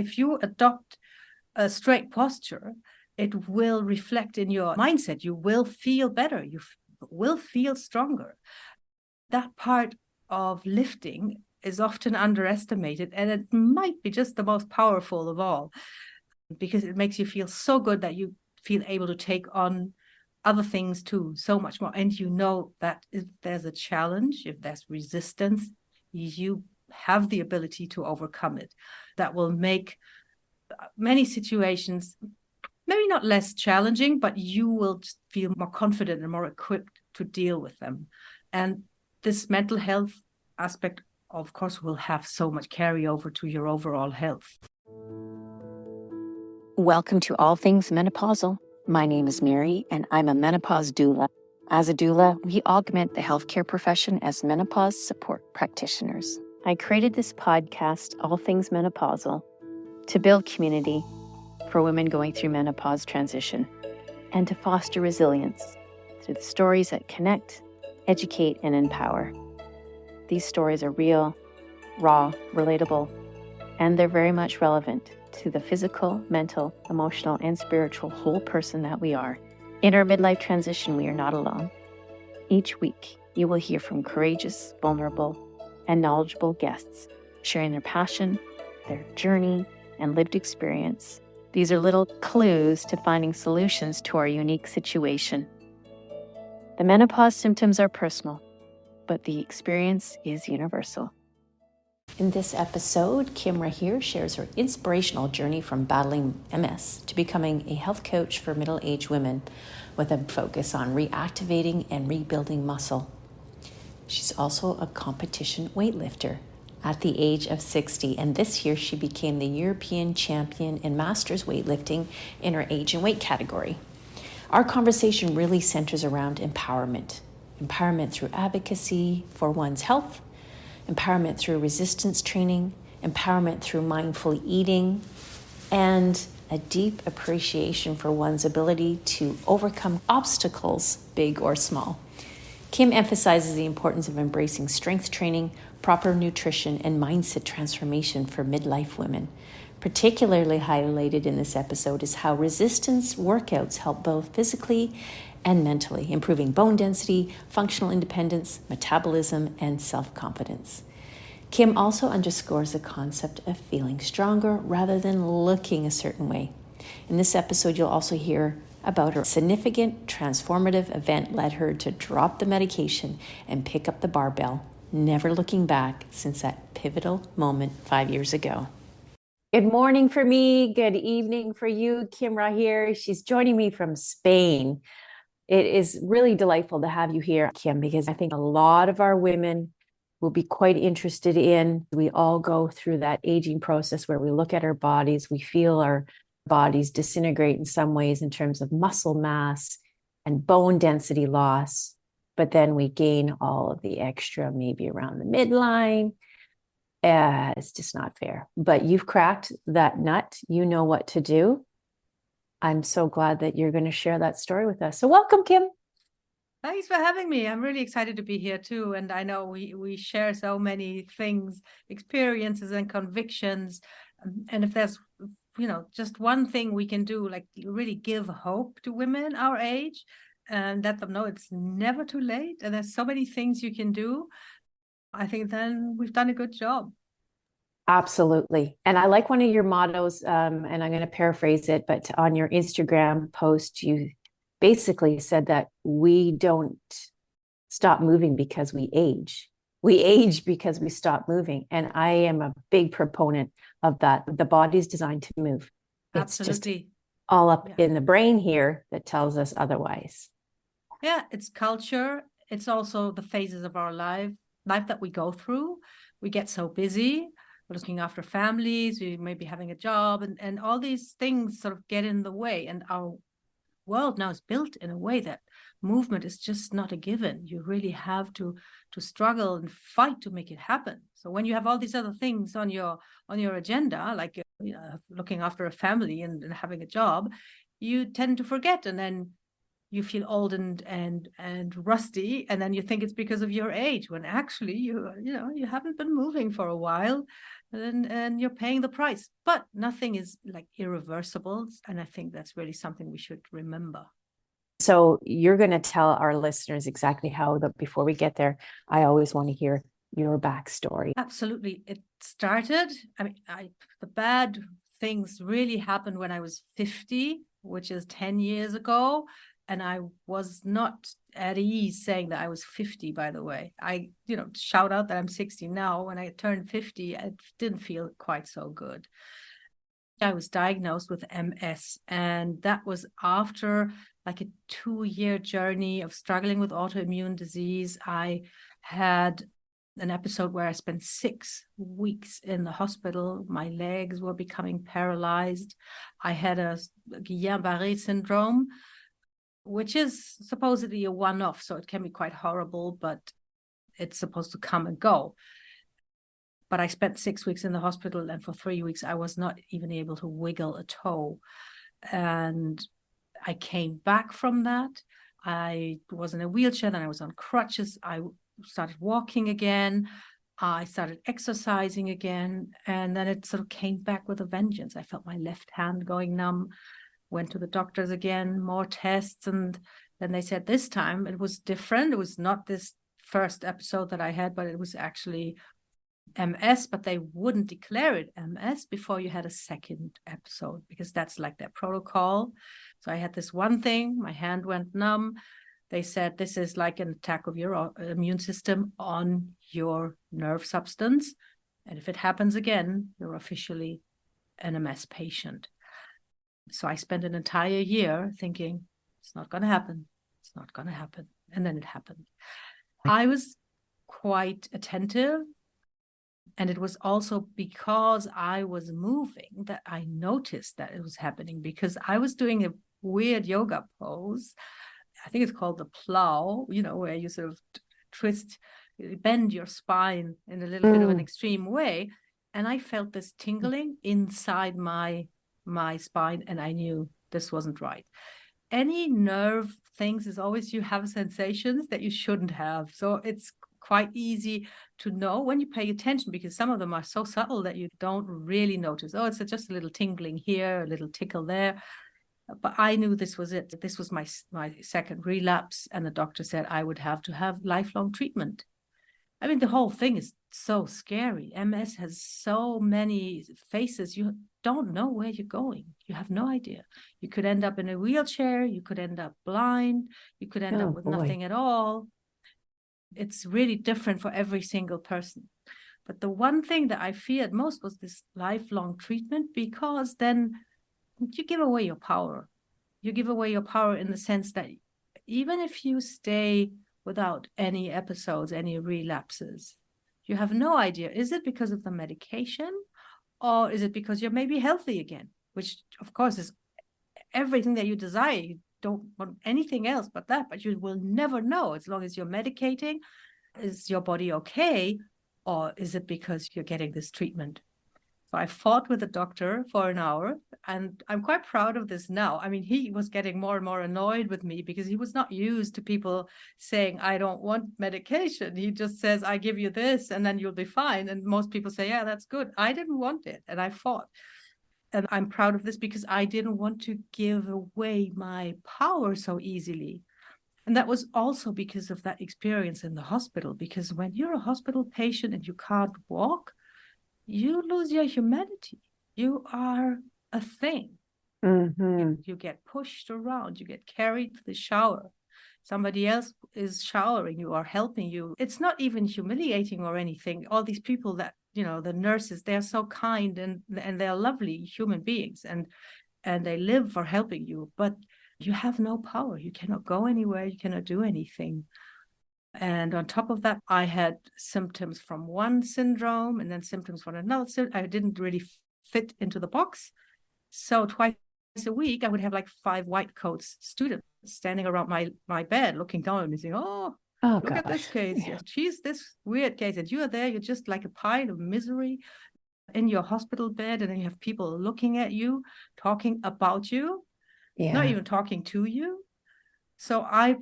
If you adopt a straight posture, it will reflect in your mindset. You will feel better. You will feel stronger. That part of lifting is often underestimated, and it might be just the most powerful of all, because it makes you feel so good that you feel able to take on other things too, so much more. And you know that if there's a challenge, if there's resistance, you have the ability to overcome it. That will make many situations maybe not less challenging, but you will just feel more confident and more equipped to deal with them. And this mental health aspect, of course, will have so much carryover to your overall health. Welcome to All Things Menopausal. My name is Mary, and I'm a menopause doula. As a doula, we augment the healthcare profession as menopause support practitioners. I created this podcast, All Things Menopausal, to build community for women going through menopause transition and to foster resilience through the stories that connect, educate, and empower. These stories are real, raw, relatable, and they're very much relevant to the physical, mental, emotional, and spiritual whole person that we are. In our midlife transition, we are not alone. Each week, you will hear from courageous, vulnerable, and knowledgeable guests sharing their passion, their journey, and lived experience. These are little clues to finding solutions to our unique situation. The menopause symptoms are personal, but the experience is universal. In this episode, Kim Rahir shares her inspirational journey from battling MS to becoming a health coach for middle-aged women with a focus on reactivating and rebuilding muscle. She's also a competition weightlifter at the age of 60, and this year she became the European champion in Masters Weightlifting in her age and weight category. Our conversation really centers around empowerment through advocacy for one's health, empowerment through resistance training, empowerment through mindful eating, and a deep appreciation for one's ability to overcome obstacles, big or small. Kim emphasizes the importance of embracing strength training, proper nutrition, and mindset transformation for midlife women. Particularly highlighted in this episode is how resistance workouts help both physically and mentally, improving bone density, functional independence, metabolism, and self-confidence. Kim also underscores the concept of feeling stronger rather than looking a certain way. In this episode, you'll also hear about her significant transformative event led her to drop the medication and pick up the barbell, never looking back since that pivotal moment 5 years ago. Good morning for me. Good evening for you, Kim Rahir. She's joining me from Spain. It is really delightful to have you here, Kim, because I think a lot of our women will be quite interested in. We all go through that aging process where we look at our bodies, we feel our bodies disintegrate in some ways in terms of muscle mass and bone density loss, but then we gain all of the extra maybe around the midline. It's just not fair. But you've cracked that nut. You know what to do. I'm so glad that you're going to share that story with us. So welcome, Kim. Thanks for having me. I'm really excited to be here too. And I know we share so many things, experiences and convictions. And if there's, just one thing we can do, like really give hope to women our age and let them know it's never too late. And there's so many things you can do. I think then we've done a good job. Absolutely. And I like one of your mottos, and I'm going to paraphrase it, but on your Instagram post, you basically said that we don't stop moving because we age. We age because we stop moving. And I am a big proponent of that. The body's designed to move. Absolutely. It's just all up in the brain here that tells us otherwise. Yeah, it's culture. It's also the phases of our life that we go through. We get so busy, we're looking after families, we may be having a job, and all these things sort of get in the way. And our world now is built in a way that movement is just not a given. You really have to struggle and fight to make it happen. So when you have all these other things on your agenda, like looking after a family and having a job, you tend to forget, and then you feel old and rusty, and then you think it's because of your age, when actually you haven't been moving for a while. and you're paying the price. But nothing is like irreversible. And I think that's really something we should remember. So you're going to tell our listeners exactly how, that before we get there, I always want to hear your backstory. Absolutely. It started, I mean, the bad things really happened when I was 50, which is 10 years ago. And I was not at ease saying that I was 50, by the way. I, shout out that I'm 60 now. When I turned 50, I didn't feel quite so good. I was diagnosed with MS, and that was after like a 2-year journey of struggling with autoimmune disease. I had an episode where I spent 6 weeks in the hospital. My legs were becoming paralyzed. I had a Guillain-Barré syndrome, which is supposedly a one-off, so it can be quite horrible, but it's supposed to come and go. But I spent 6 weeks in the hospital, and for 3 weeks, I was not even able to wiggle a toe. And I came back from that. I was in a wheelchair, then I was on crutches. I started walking again. I started exercising again. And then it sort of came back with a vengeance. I felt my left hand going numb, went to the doctors again, more tests. And then they said this time it was different. It was not this first episode that I had, but it was actually MS, but they wouldn't declare it MS before you had a second episode, because that's like their protocol. So I had this one thing, my hand went numb. They said this is like an attack of your immune system on your nerve substance. And if it happens again, you're officially an MS patient. So I spent an entire year thinking, it's not going to happen. It's not going to happen. And then it happened. I was quite attentive. And it was also because I was moving that I noticed that it was happening, because I was doing a weird yoga pose. I think it's called the plow, where you sort of twist, bend your spine in a little bit of an extreme way. And I felt this tingling inside my spine, and I knew this wasn't right. Any nerve things is always, you have sensations that you shouldn't have. So it's quite easy to know when you pay attention, because some of them are so subtle that you don't really notice. Oh, it's just a little tingling here, a little tickle there. But I knew this was it. This was my second relapse, and the doctor said I would have to have lifelong treatment. I mean, the whole thing is so scary. MS has so many faces. You don't know where you're going. You have no idea. You could end up in a wheelchair. You could end up blind. You could end up with nothing at all. It's really different for every single person. But the one thing that I feared most was this lifelong treatment, because then you give away your power. You give away your power in the sense that even if you stay without any episodes, any relapses, you have no idea. Is it because of the medication, or is it because you're maybe healthy again, which of course is everything that you desire. You don't want anything else but that, but you will never know as long as you're medicating. Is your body okay, or is it because you're getting this treatment? So I fought with the doctor for an hour, and I'm quite proud of this now. I mean, he was getting more and more annoyed with me, because he was not used to people saying, I don't want medication. He just says, I give you this and then you'll be fine. And most people say, yeah, that's good. I didn't want it, and I fought. And I'm proud of this because I didn't want to give away my power so easily. And that was also because of that experience in the hospital, because when you're a hospital patient and you can't walk, you lose your humanity. You are a thing. You get pushed around, you get carried to the shower. Somebody else is showering you or helping you. It's not even humiliating or anything. All these people that, the nurses, they're so kind and they're lovely human beings, and they live for helping you, but you have no power. You cannot go anywhere. You cannot do anything. And on top of that, I had symptoms from one syndrome and then symptoms from another. I didn't really fit into the box. So twice a week, I would have like 5 white coats students standing around my bed, looking down and saying, oh, look at this case. Yeah. She's this weird case. And you are there. You're just like a pile of misery in your hospital bed. And then you have people looking at you, talking about you, not even talking to you. So I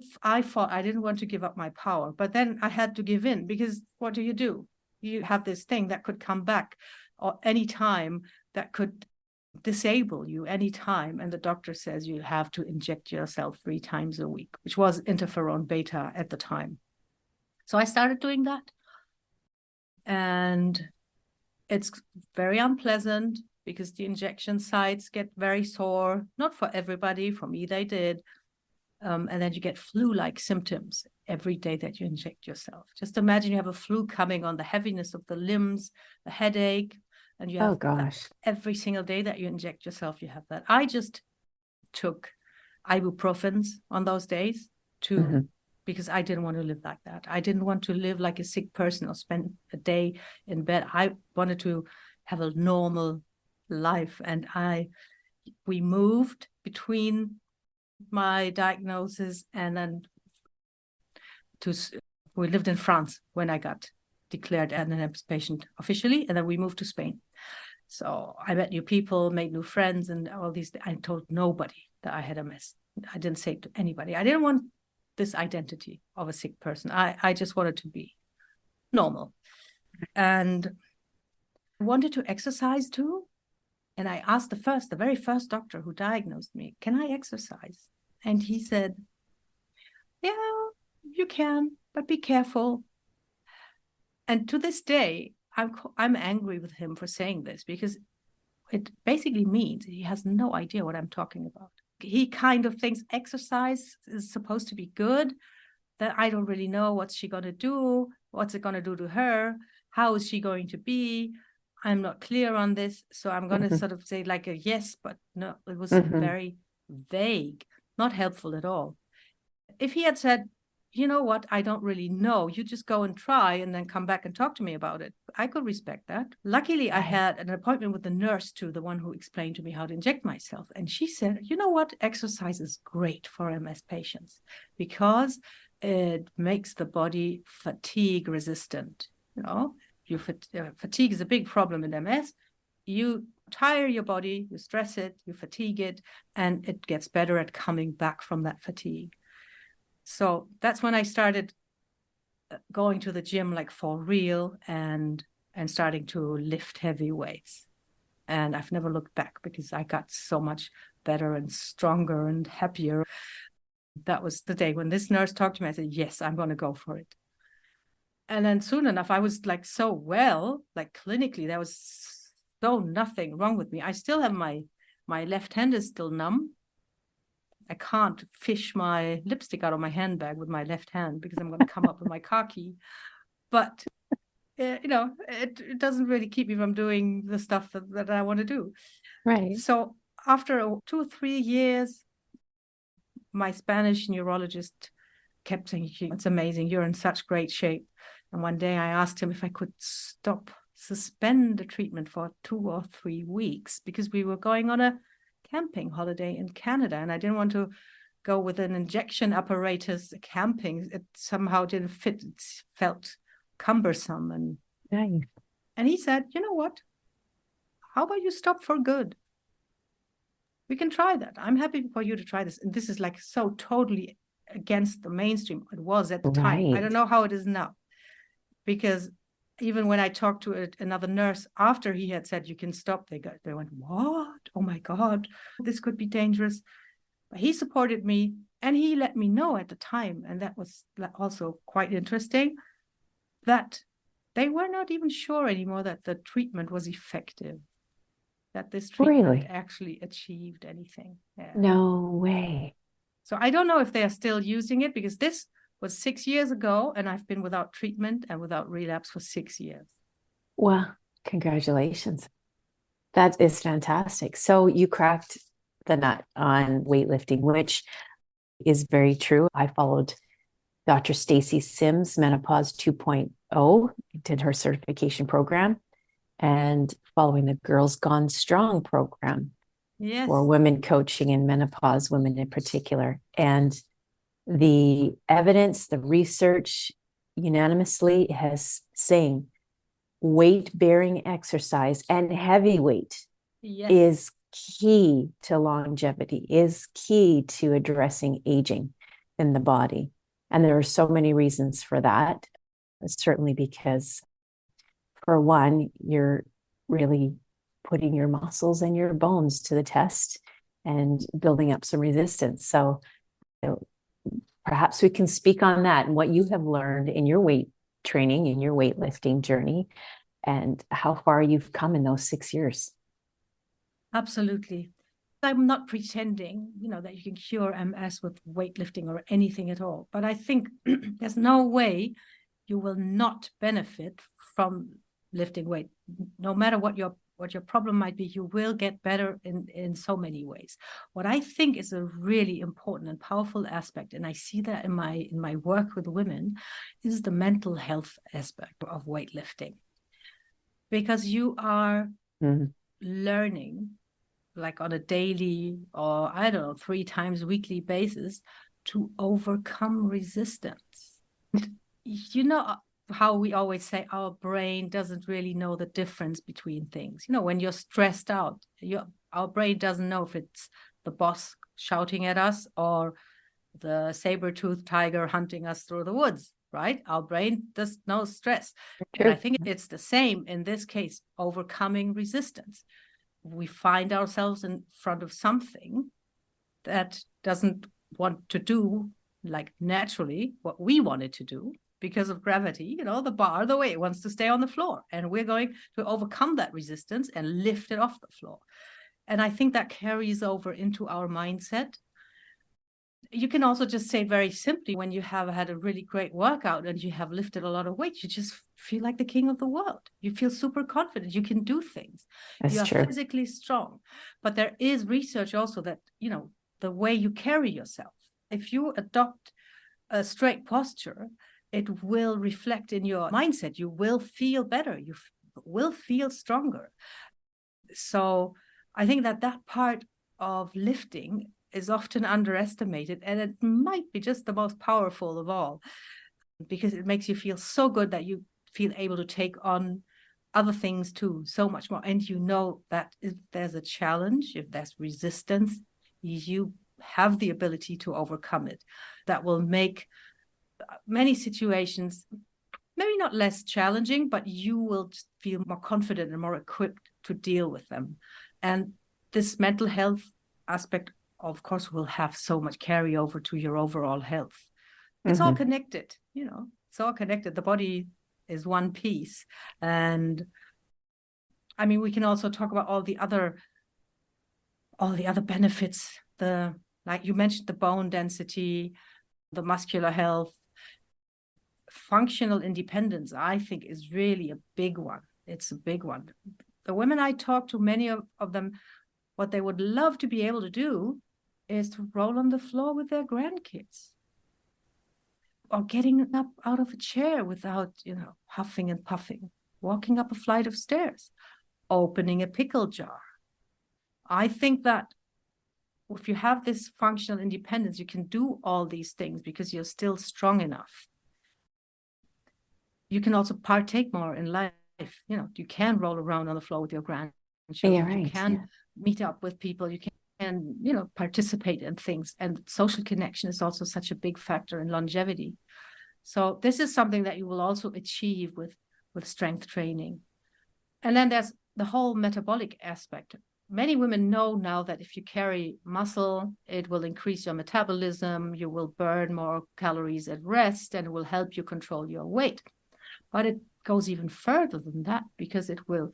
thought I didn't want to give up my power, but then I had to give in, because what do? You have this thing that could come back. or any time that could disable you anytime. And the doctor says you have to inject yourself 3 times a week, which was interferon beta at the time. So I started doing that. And it's very unpleasant because the injection sites get very sore. Not for everybody. For me, they did. And then you get flu-like symptoms every day that you inject yourself. Just imagine you have a flu coming on, the heaviness of the limbs, the headache, and you have that every single day that you inject yourself, you have that. I just took ibuprofens on those days too, because I didn't want to live like that. I didn't want to live like a sick person or spend a day in bed. I wanted to have a normal life. And we moved between my diagnosis and then we lived in France when I got declared an MS patient officially, and then we moved to Spain. So I met new people, made new friends, and all these. I told nobody that I had MS. I didn't say it to anybody. I didn't want this identity of a sick person. I just wanted to be normal. And I wanted to exercise too. And I asked the very first doctor who diagnosed me, can I exercise? And he said, yeah, you can, but be careful. And to this day, I'm angry with him for saying this, because it basically means he has no idea what I'm talking about. He kind of thinks exercise is supposed to be good, that I don't really know what's she going to do, what's it going to do to her, how is she going to be? I'm not clear on this, so I'm going to sort of say like a yes, but no, it was very vague, not helpful at all. If he had said, you know what, I don't really know, you just go and try and then come back and talk to me about it, I could respect that. Luckily, I had an appointment with the nurse too, the one who explained to me how to inject myself. And she said, you know what, exercise is great for MS patients because it makes the body fatigue resistant. You know, fatigue is a big problem in MS. You tire your body, you stress it, you fatigue it, and it gets better at coming back from that fatigue. So that's when I started going to the gym like for real and starting to lift heavy weights. And I've never looked back because I got so much better and stronger and happier. That was the day when this nurse talked to me. I said, yes, I'm going to go for it. And then soon enough, I was like so well, like clinically, there was so nothing wrong with me. I still have my left hand is still numb. I can't fish my lipstick out of my handbag with my left hand because I'm going to come up with my car key. But, it doesn't really keep me from doing the stuff that I want to do. Right. So after 2 or 3 years, my Spanish neurologist kept saying, it's amazing, you're in such great shape. And one day I asked him if I could suspend the treatment for 2 or 3 weeks because we were going on a camping holiday in Canada, and I didn't want to go with an injection apparatus camping. It somehow didn't fit. It felt cumbersome. And he said, you know what? How about you stop for good? We can try that. I'm happy for you to try this. And this is like so totally against the mainstream. It was at the time. I don't know how it is now. Because even when I talked to another nurse after he had said you can stop, they went, what? Oh my God, this could be dangerous. But he supported me and he let me know at the time, and that was also quite interesting, that they were not even sure anymore that the treatment was effective, that this treatment actually achieved anything. Yeah. No way. So I don't know if they are still using it, because this was 6 years ago, and I've been without treatment and without relapse for 6 years. Well, congratulations. That is fantastic. So you cracked the nut on weightlifting, which is very true. I followed Dr. Stacy Sims, Menopause 2.0, did her certification program, and following the Girls Gone Strong program for women coaching in menopause, women in particular. And the evidence, the research unanimously has saying weight-bearing exercise and heavy weight is key to longevity, is key to addressing aging in the body. And there are so many reasons for that. Certainly because, for one, you're really putting your muscles and your bones to the test and building up some resistance. So perhaps we can speak on that and what you have learned in your weight training, in your weightlifting journey, and how far you've come in those 6 years. Absolutely. I'm not pretending, that you can cure MS with weightlifting or anything at all. But I think there's no way you will not benefit from lifting weight. No matter what your problem might be, you will get better in so many ways. What I think is a really important and powerful aspect, and I see that in my work with women, is the mental health aspect of weightlifting. Because you are learning, like on a daily or 3 times weekly basis, to overcome resistance. How we always say our brain doesn't really know the difference between things. When you're stressed out, our brain doesn't know if it's the boss shouting at us or the saber-toothed tiger hunting us through the woods, right? Our brain does know stress. True. And I think it's the same in this case, overcoming resistance. We find ourselves in front of something that doesn't want to do, like naturally, what we want it to do because of gravity, the weight wants to stay on the floor, and we're going to overcome that resistance and lift it off the floor. And I think that carries over into our mindset. You can also just say very simply, when you have had a really great workout and you have lifted a lot of weight, you just feel like the king of the world. You feel super confident. You can do things. You are physically strong. But there is research also that, the way you carry yourself, if you adopt a straight posture, it will reflect in your mindset. You will feel better. You will feel stronger. So I think that part of lifting is often underestimated, and it might be just the most powerful of all, because it makes you feel so good that you feel able to take on other things too, so much more. And that if there's a challenge, if there's resistance, you have the ability to overcome it. That will make many situations maybe not less challenging, but you will just feel more confident and more equipped to deal with them. And this mental health aspect, of course, will have so much carryover to your overall health. It's all connected, it's all connected. The body is one piece. And I mean, we can also talk about all the other benefits, like you mentioned, the bone density, the muscular health. Functional independence, I think, is really a big one. It's a big one. The women I talk to, many of them, what they would love to be able to do is to roll on the floor with their grandkids, or getting up out of a chair without, huffing and puffing, walking up a flight of stairs, opening a pickle jar. I think that if you have this functional independence, you can do all these things because you're still strong enough. You can also partake more in life. You can roll around on the floor with your grandchildren. Yeah, right. You can meet up with people. You can, participate in things. And social connection is also such a big factor in longevity. So this is something that you will also achieve with strength training. And then there's the whole metabolic aspect. Many women know now that if you carry muscle, it will increase your metabolism. You will burn more calories at rest, and it will help you control your weight. But it goes even further than that, because it will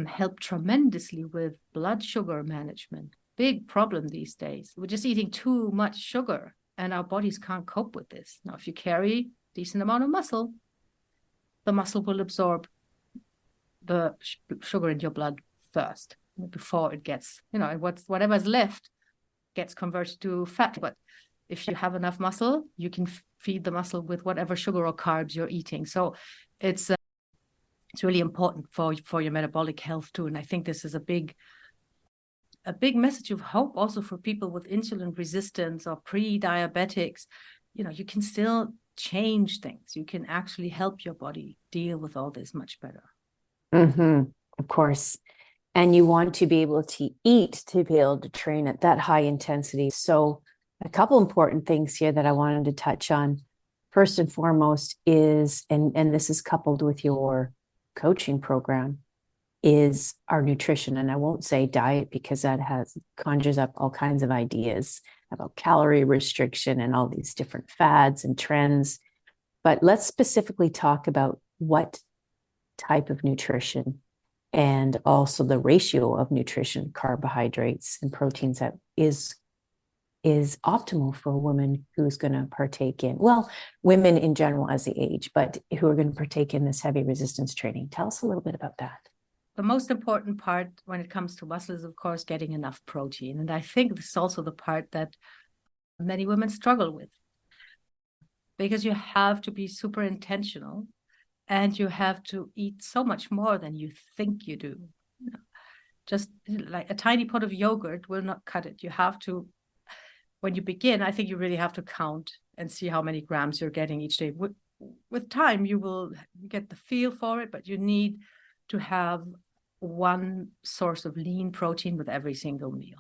help tremendously with blood sugar management. Big problem these days. We're just eating too much sugar, and our bodies can't cope with this. Now, if you carry a decent amount of muscle, the muscle will absorb the sugar in your blood first before it gets, whatever's left gets converted to fat. But if you have enough muscle, you can feed the muscle with whatever sugar or carbs you're eating. So it's really important for your metabolic health too. And I think this is a big message of hope also for people with insulin resistance or pre-diabetics. You can still change things. You can actually help your body deal with all this much better. Of course. And you want to be able to eat to be able to train at that high intensity. So a couple important things here that I wanted to touch on. First and foremost is, and this is coupled with your coaching program, is our nutrition. And I won't say diet because that conjures up all kinds of ideas about calorie restriction and all these different fads and trends. But let's specifically talk about what type of nutrition and also the ratio of nutrition, carbohydrates and proteins that is optimal for a woman who's going to partake in, well, women in general as they age, but who are going to partake in this heavy resistance training. Tell us a little bit about that. The most important part when it comes to muscle is, of course, getting enough protein. And I think this is also the part that many women struggle with, because you have to be super intentional and you have to eat so much more than you think you do. Just like a tiny pot of yogurt will not cut it. You have to, when you begin, I think you really have to count and see how many grams you're getting each day. With time, you will get the feel for it, but you need to have one source of lean protein with every single meal.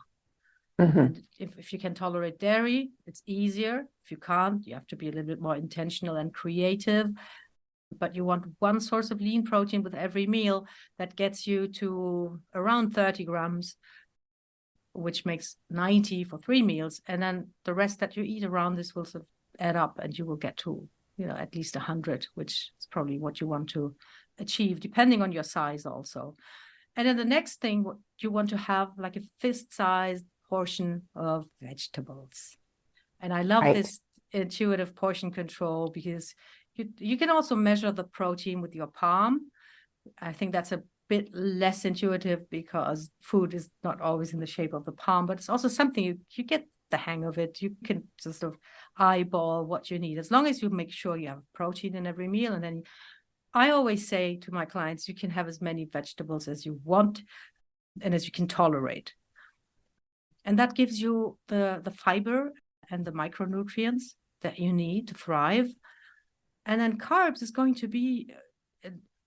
Mm-hmm. And if you can tolerate dairy, it's easier. If you can't, you have to be a little bit more intentional and creative. But you want one source of lean protein with every meal that gets you to around 30 grams, which makes 90 for 3 meals. And then the rest that you eat around this will sort of add up and you will get to, at least 100, which is probably what you want to achieve, depending on your size also. And then the next thing, you want to have like a fist-sized portion of vegetables. And I love this intuitive portion control, because you can also measure the protein with your palm. I think that's a bit less intuitive because food is not always in the shape of the palm, but it's also something you get the hang of it. You can just sort of eyeball what you need, as long as you make sure you have protein in every meal. And then I always say to my clients, you can have as many vegetables as you want and as you can tolerate. And that gives you the fiber and the micronutrients that you need to thrive. And then carbs is going to be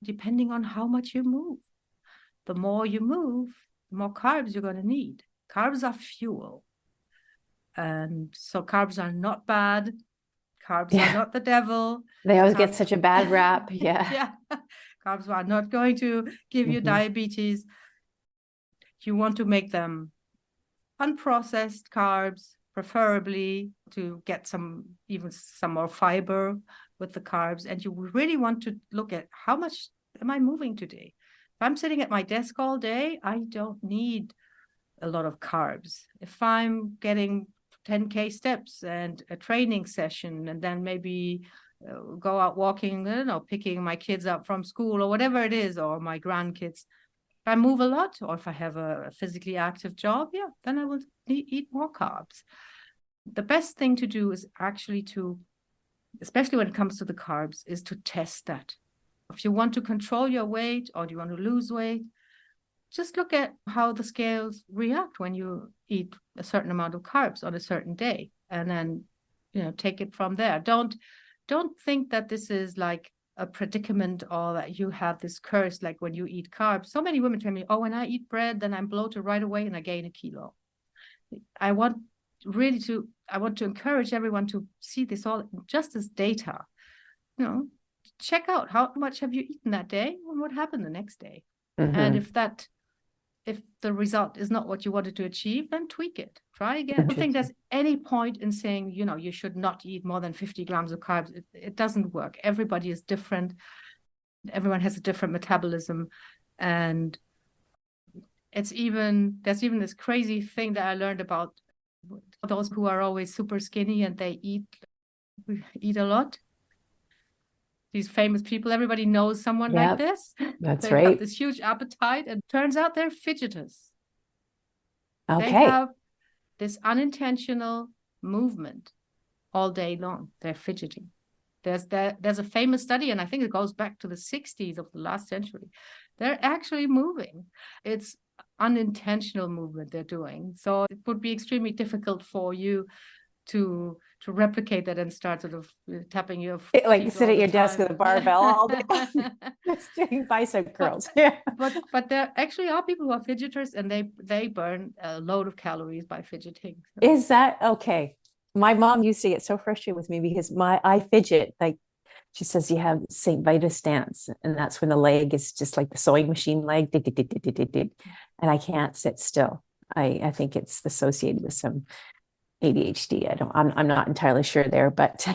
depending on how much you move. The more you move, the more carbs you're going to need. Carbs are fuel. And so carbs are not bad. Carbs are not the devil. They always get such a bad rap. Yeah. Carbs are not going to give you diabetes. You want to make them unprocessed carbs, preferably, to get even some more fiber with the carbs. And you really want to look at how much am I moving today? If I'm sitting at my desk all day, I don't need a lot of carbs. If I'm getting 10K steps and a training session, and then maybe go out walking, picking my kids up from school or whatever it is, or my grandkids, if I move a lot, or if I have a physically active job, then I will eat more carbs. The best thing to do is actually especially when it comes to the carbs, is to test that. If you want to control your weight or do you want to lose weight, just look at how the scales react when you eat a certain amount of carbs on a certain day, and then, take it from there. Don't think that this is like a predicament or that you have this curse, like when you eat carbs. So many women tell me, when I eat bread, then I'm bloated right away and I gain a kilo. I want to encourage everyone to see this all just as data. Check out how much have you eaten that day and what happened the next day. Mm-hmm. And if the result is not what you wanted to achieve, then tweak it. Try again. I don't think there's any point in saying, you should not eat more than 50 grams of carbs. It doesn't work. Everybody is different. Everyone has a different metabolism. And there's even this crazy thing that I learned about those who are always super skinny and they eat a lot. These famous people, everybody knows someone like this. That's they right. have this huge appetite, and turns out they're fidgeters. Okay. They have this unintentional movement all day long. They're fidgeting. There's a famous study, and I think it goes back to the 60s of the last century. They're actually moving. It's unintentional movement they're doing. So it would be extremely difficult for you to replicate that and start sort of tapping your feet like sit at your desk with a barbell all day just doing bicep curls. But there actually are people who are fidgeters, and they burn a load of calories by fidgeting. So. Is that okay? My mom used to get so frustrated with me because I fidget like She says you have St. Vita stance, and that's when the leg is just like the sewing machine leg, and I can't sit still. I think it's associated with some ADHD. I'm not entirely sure there, but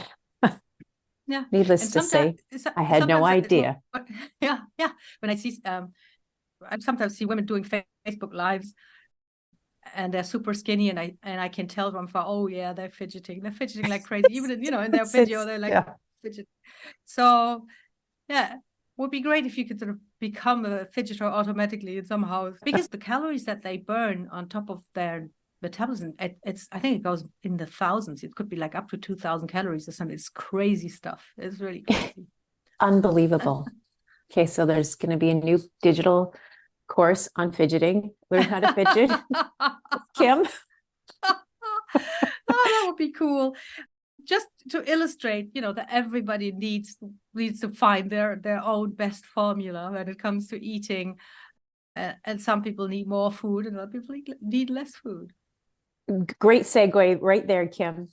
Yeah. needless to say, I had no idea. Yeah. When I see, I sometimes see women doing Facebook lives, and they're super skinny, and I can tell from far, oh yeah, they're fidgeting like crazy. Even in their video, they're like fidget. So yeah, would be great if you could sort of become a fidgeter automatically somehow, because the calories that they burn on top of their metabolism, I think it goes in the thousands. It could be like up to 2,000 calories or something. It's crazy stuff. It's really crazy. Unbelievable. Okay, so there's going to be a new digital course on fidgeting. Learn how to fidget. Kim. Oh, that would be cool. Just to illustrate, that everybody needs to find their own best formula when it comes to eating. And some people need more food, and other people need less food. Great segue right there, Kim.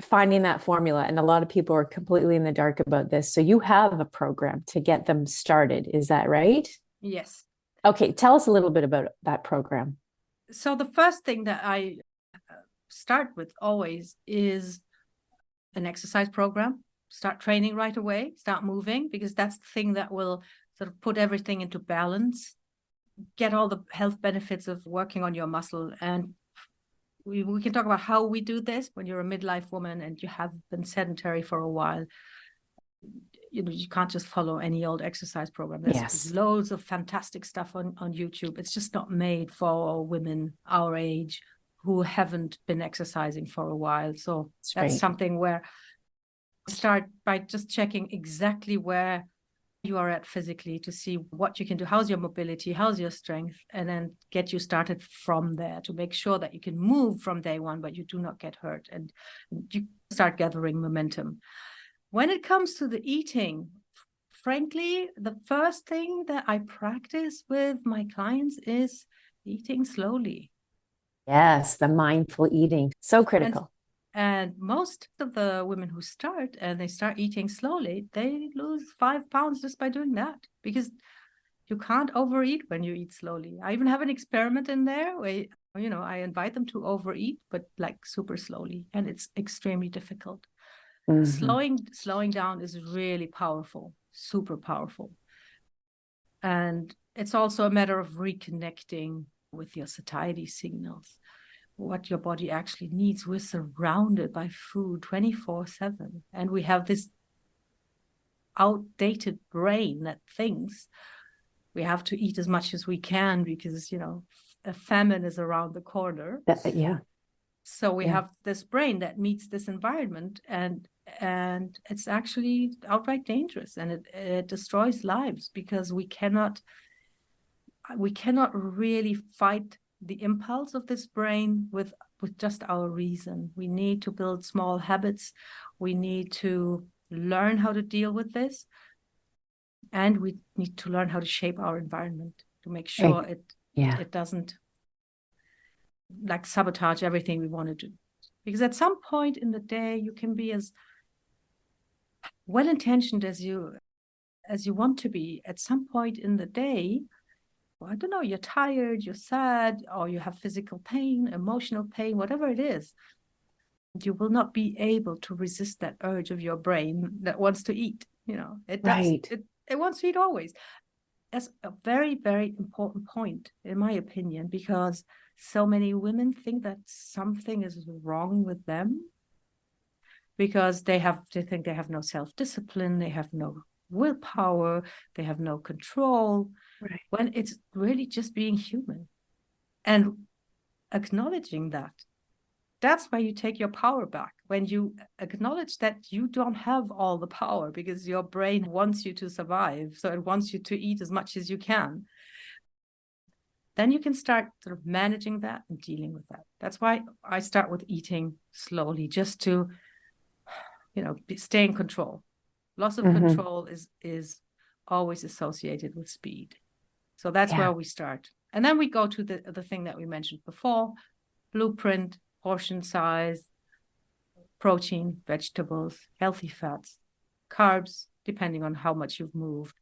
Finding that formula. And a lot of people are completely in the dark about this. So you have a program to get them started. Is that right? Yes. Okay. Tell us a little bit about that program. So the first thing that I start with always is an exercise program. Start training right away, start moving, because that's the thing that will sort of put everything into balance, get all the health benefits of working on your muscle. And we can talk about how we do this. When you're a midlife woman and you have been sedentary for a while, you can't just follow any old exercise program. There's loads of fantastic stuff on YouTube. It's just not made for women our age who haven't been exercising for a while. So that's something where start by just checking exactly where you are at physically to see what you can do. How's your mobility? How's your strength? And then get you started from there to make sure that you can move from day one, but you do not get hurt, and you start gathering momentum. When it comes to the eating, frankly, the first thing that I practice with my clients is eating slowly. Yes, the mindful eating. So critical. And most of the women who start and they start eating slowly, they lose 5 pounds just by doing that, because you can't overeat when you eat slowly. I even have an experiment in there where, I invite them to overeat, but like super slowly. And it's extremely difficult. Mm-hmm. Slowing down is really powerful, super powerful. And it's also a matter of reconnecting with your satiety signals, what your body actually needs. We're surrounded by food 24/7, and we have this outdated brain that thinks we have to eat as much as we can because a famine is around the corner. So we have this brain that meets this environment, and it's actually outright dangerous, and it destroys lives, because we cannot really fight the impulse of this brain with just our reason. We need to build small habits. We need to learn how to deal with this. And we need to learn how to shape our environment to make sure it doesn't like sabotage everything we want to do. Because at some point in the day, you can be as well-intentioned as you want to be. At some point in the day, I don't know, you're tired, you're sad, or you have physical pain, emotional pain, whatever it is, you will not be able to resist that urge of your brain that wants to eat. It wants to eat always. That's a very, very important point, in my opinion, because so many women think that something is wrong with them because they think they have no self-discipline, they have no willpower, they have no control, when it's really just being human. And acknowledging that's where you take your power back. When you acknowledge that you don't have all the power because your brain wants you to survive, so it wants you to eat as much as you can, then you can start sort of managing that and dealing with that. That's why I start with eating slowly, just to stay in control. Loss of control is always associated with speed. So that's where we start. And then we go to the thing that we mentioned before: blueprint, portion size, protein, vegetables, healthy fats. carbs, depending on how much you've moved.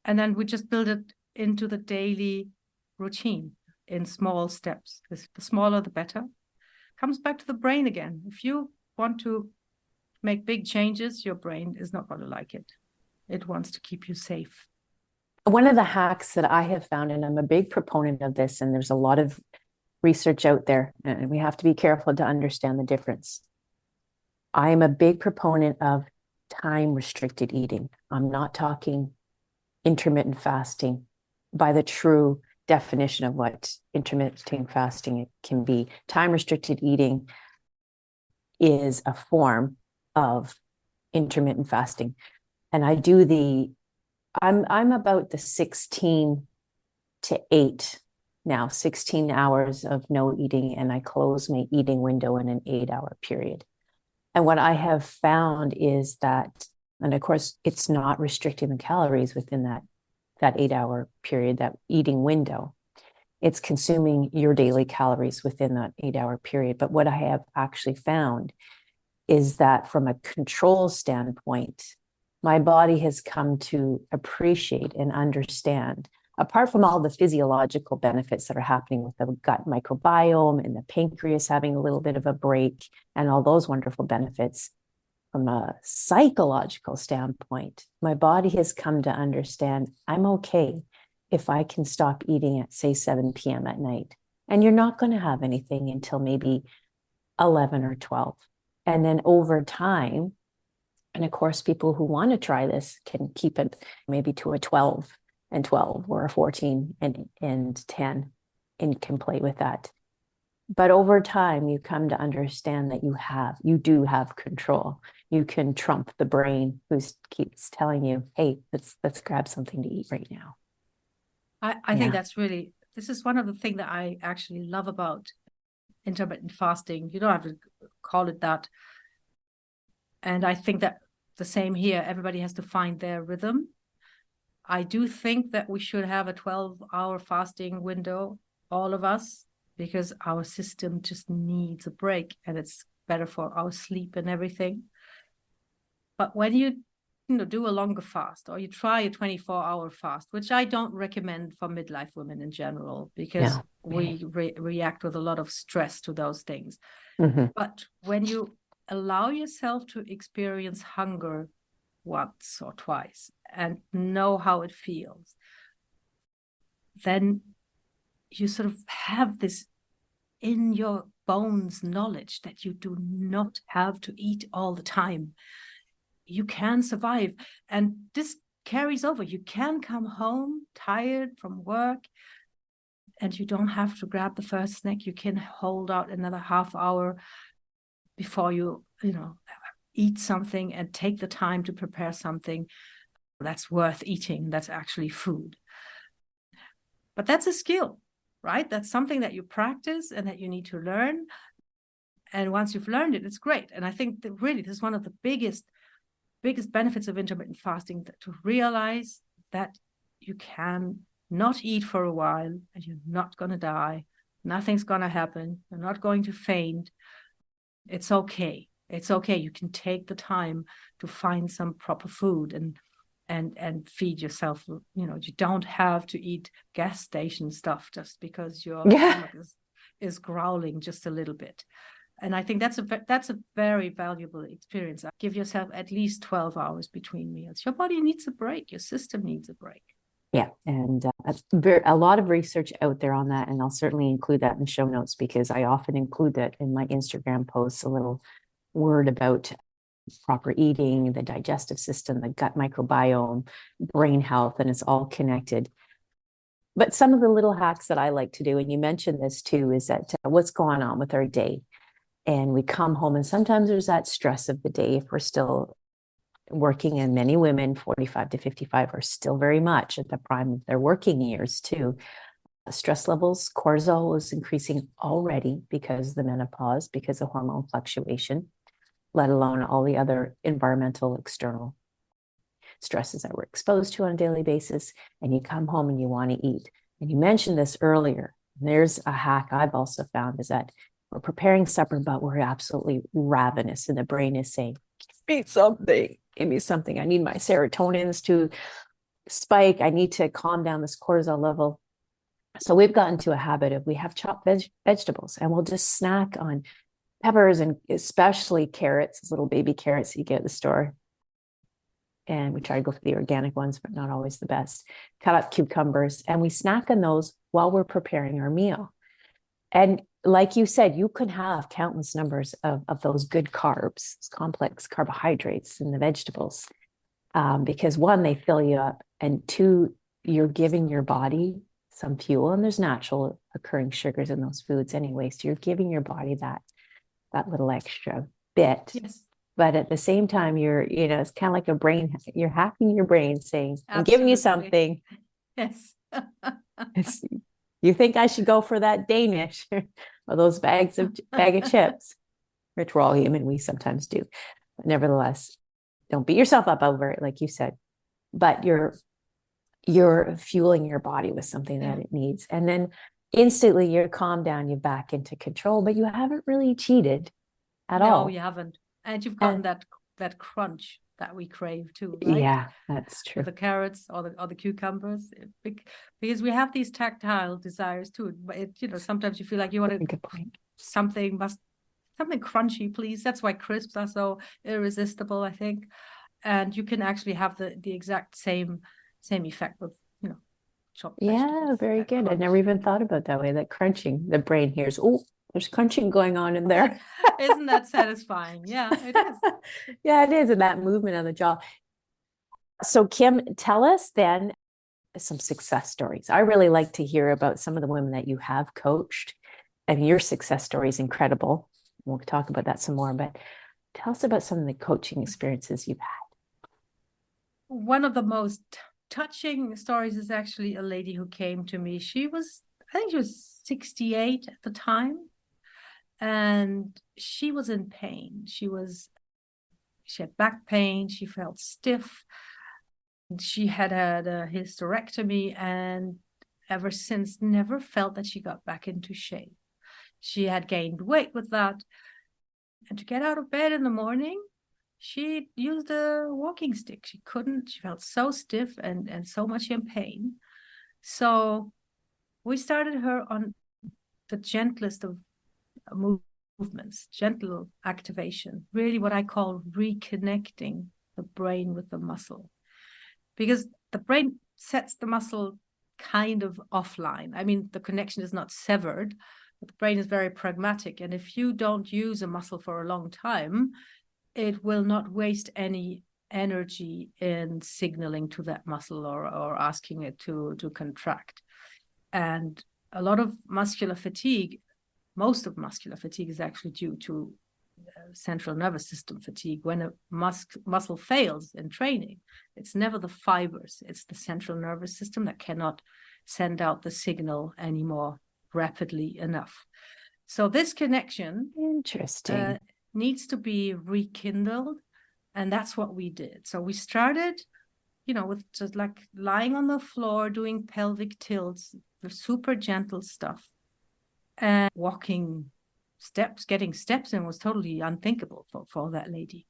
And then we just build it into the daily routine in small steps. The smaller, the better. Comes back to the brain again. If you want to make big changes, your brain is not going to like it. It wants to keep you safe. One of the hacks that I have found, and I'm a big proponent of this, and there's a lot of research out there, and we have to be careful to understand the difference. I am a big proponent of time restricted eating. I'm not talking intermittent fasting by the true definition of what intermittent fasting can be. Time restricted eating is a form of intermittent fasting. And I do I'm about the 16 to 8 now, 16 hours of no eating, and I close my eating window in an 8-hour period. And what I have found is that, and of course, it's not restricting the calories within that 8-hour period, that eating window. It's consuming your daily calories within that 8-hour period. But what I have actually found is that from a control standpoint, my body has come to appreciate and understand, apart from all the physiological benefits that are happening with the gut microbiome and the pancreas having a little bit of a break and all those wonderful benefits, from a psychological standpoint, my body has come to understand I'm okay if I can stop eating at, say, 7 p.m. at night. And you're not going to have anything until maybe 11 or 12. And then over time, and of course, people who want to try this can keep it maybe to a 12 and 12 or a 14 and 10 and can play with that. But over time, you come to understand that you do have control. You can trump the brain who keeps telling you, hey, let's grab something to eat right now. I think this is one of the things that I actually love about intermittent fasting. You don't have to call it that. And I think that the same here, everybody has to find their rhythm. I do think that we should have a 12-hour fasting window, all of us, because our system just needs a break and it's better for our sleep and everything. But when you do a longer fast, or you try a 24-hour fast, which I don't recommend for midlife women in general, because we react with a lot of stress to those things. Mm-hmm. But when you allow yourself to experience hunger once or twice and know how it feels, then you sort of have this in your bones knowledge that you do not have to eat all the time. You can survive. And this carries over. You can come home tired from work and you don't have to grab the first snack. You can hold out another half hour before you eat something and take the time to prepare something that's worth eating, that's actually food. But that's a skill, right? That's something that you practice and that you need to learn. And once you've learned it, it's great. And I think that really this is one of the biggest benefits of intermittent fasting, to realize that you can not eat for a while and you're not going to die. Nothing's going to happen. You're not going to faint. It's okay. It's okay. You can take the time to find some proper food and feed yourself. You don't have to eat gas station stuff just because your stomach is growling just a little bit. And I think that's a very valuable experience. Give yourself at least 12 hours between meals. Your body needs a break. Your system needs a break. Yeah. And a lot of research out there on that. And I'll certainly include that in the show notes, because I often include that in my Instagram posts, a little word about proper eating, the digestive system, the gut microbiome, brain health, and it's all connected. But some of the little hacks that I like to do, and you mentioned this too, is that what's going on with our day. And we come home and sometimes there's that stress of the day if we're still working, and many women 45 to 55 are still very much at the prime of their working years too. Stress levels, cortisol is increasing already because of the menopause, because of hormone fluctuation, let alone all the other environmental external stresses that we're exposed to on a daily basis. And you come home and you want to eat. And you mentioned this earlier. There's a hack I've also found, is that we're preparing supper, but we're absolutely ravenous. And the brain is saying, me something. Give me something. I need my serotonins to spike. I need to calm down this cortisol level. So we've gotten to a habit of we have chopped vegetables and we'll just snack on peppers and especially carrots, little baby carrots you get at the store. And we try to go for the organic ones, but not always the best. Cut up cucumbers and we snack on those while we're preparing our meal. And like you said, you can have countless numbers of those good carbs, complex carbohydrates in the vegetables, because one, they fill you up, and two, you're giving your body some fuel, and there's natural occurring sugars in those foods anyway. So you're giving your body that little extra bit. Yes. But at the same time, it's kind of like a brain, you're hacking your brain saying, I'm Absolutely. giving you something. Yes. You think I should go for that Danish or those bag of chips, which we're all human, we sometimes do. But nevertheless, don't beat yourself up over it, like you said. But you're fueling your body with something that it needs. And then instantly you're calmed down, you're back into control, but you haven't really cheated at all. No, you haven't. And you've gotten that crunch that we crave too, right? Yeah, that's true. With the carrots or the cucumbers, because we have these tactile desires too. But sometimes you feel like you want to something crunchy, please. That's why crisps are so irresistible, I think. And you can actually have the exact same effect with chopped vegetables. Yeah, very good. Crunch. I never even thought about that way. That crunching, the brain hears, oh, there's crunching going on in there. Isn't that satisfying? Yeah, it is. Yeah, it is. And that movement on the jaw. So Kim, tell us then some success stories. I really like to hear about some of the women that you have coached, and your success story is incredible. We'll talk about that some more, but tell us about some of the coaching experiences you've had. One of the most touching stories is actually a lady who came to me. I think she was 68 at the time. And she was in pain. She had back pain. She felt stiff. She had had a hysterectomy, and ever since never felt that she got back into shape. She had gained weight with that. And to get out of bed in the morning, she used a walking stick. She felt so stiff and so much in pain. So we started her on the gentlest of movements, gentle activation, really what I call reconnecting the brain with the muscle, because the brain sets the muscle kind of offline. I mean, the connection is not severed, but the brain is very pragmatic. And if you don't use a muscle for a long time, it will not waste any energy in signaling to that muscle or asking it to contract. And a lot of muscular fatigue, most of muscular fatigue is actually due to central nervous system fatigue. When a muscle fails in training, it's never the fibers, it's the central nervous system that cannot send out the signal anymore rapidly enough. So this connection needs to be rekindled, and that's what we did. So we started, with just like lying on the floor, doing pelvic tilts, the super gentle stuff. And walking steps, getting steps in was totally unthinkable for that lady.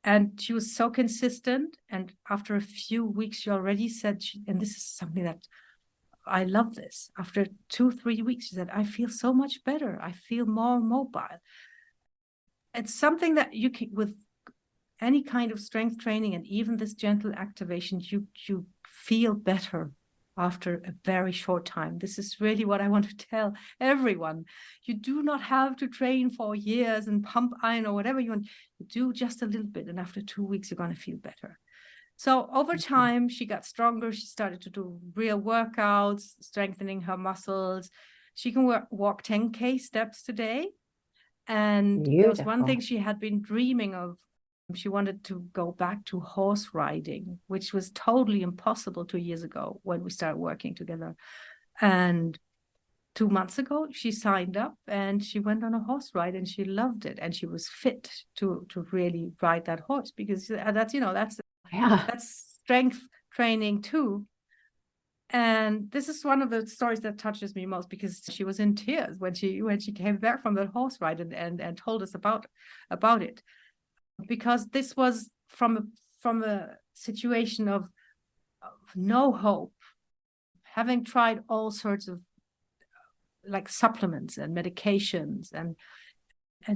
And she was so consistent. And after a few weeks, she already said, and this is something that I love this. After 2-3 weeks, she said, I feel so much better. I feel more mobile. It's something that you can, with any kind of strength training and even this gentle activation, you feel better after a very short time. This is really what I want to tell everyone. You do not have to train for years and pump iron or whatever you want. You do just a little bit, and after 2 weeks, you're going to feel better. So over time, she got stronger. She started to do real workouts, strengthening her muscles. She can walk 10K steps today. And there was one thing she had been dreaming of. She wanted to go back to horse riding, which was totally impossible 2 years ago when we started working together. And 2 months ago, she signed up and she went on a horse ride and she loved it. And she was fit to really ride that horse, because that's strength training too. And this is one of the stories that touches me most, because she was in tears when she came back from that horse ride and told us about it. because this was from a situation of no hope, having tried all sorts of like supplements and medications, and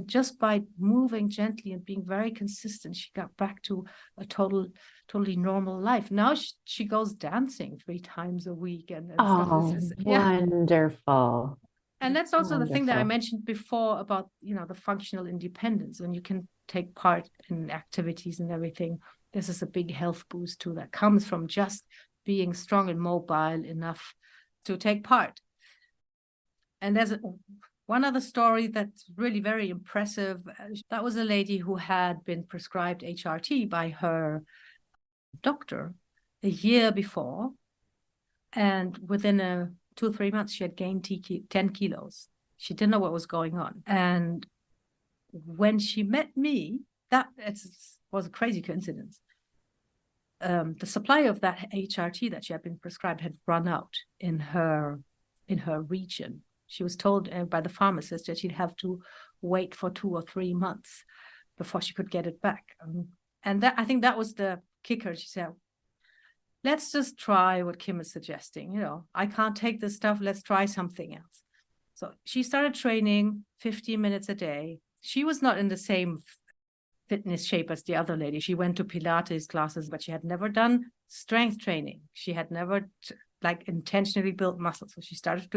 just by moving gently and being very consistent, she got back to a totally normal life. Now she goes dancing 3 times a week and Oh, stuff. wonderful. And that's also the thing that I Wonderful. mentioned before about, the functional independence. When you can take part in activities and everything, this is a big health boost too that comes from just being strong and mobile enough to take part. And there's one other story that's really very impressive. That was a lady who had been prescribed HRT by her doctor a year before. And within 2 or 3 months, she had gained 10 kilos. She didn't know what was going on. And when she met me, that was a crazy coincidence. The supply of that HRT that she had been prescribed had run out in her region. She was told by the pharmacist that she'd have to wait for 2 or 3 months before she could get it back. And I think that was the kicker. She said, let's just try what Kim is suggesting. I can't take this stuff. Let's try something else. So she started training 15 minutes a day. She was not in the same fitness shape as the other lady. She went to Pilates classes, but she had never done strength training. She had never intentionally built muscle. So she started